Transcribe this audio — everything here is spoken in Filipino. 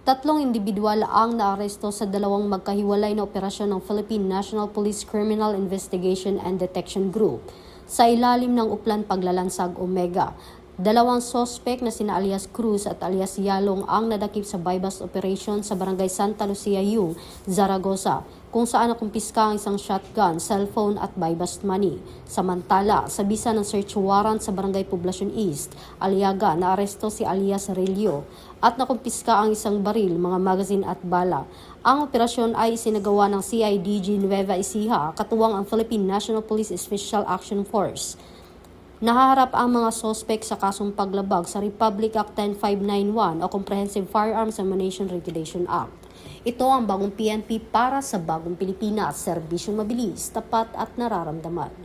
Tatlong individual ang naaresto sa dalawang magkahiwalay na operasyon ng Philippine National Police Criminal Investigation and Detection Group sa ilalim ng Uplan Paglalansag Omega. Dalawang sospek na sina alias Cruz at alias Yalong ang nadakip sa buy-bust operation sa Barangay Santa Lucia Yung, Zaragoza, kung saan nakumpiska ang isang shotgun, cellphone at buy-bust money. Samantala, sa bisa ng search warrant sa Barangay Poblacion East, Aliaga, naaresto si alias Relio at nakumpiska ang isang baril, mga magazine at bala. Ang operasyon ay isinagawa ng CIDG Nueva Ecija, katuwang ang Philippine National Police Special Action Force. Nahaharap ang mga sospek sa kasong paglabag sa Republic Act 10591 o Comprehensive Firearms Ammunition Regulation Act. Ito ang bagong PNP para sa bagong Pilipinas, serbisyong mabilis, tapat at nararamdaman.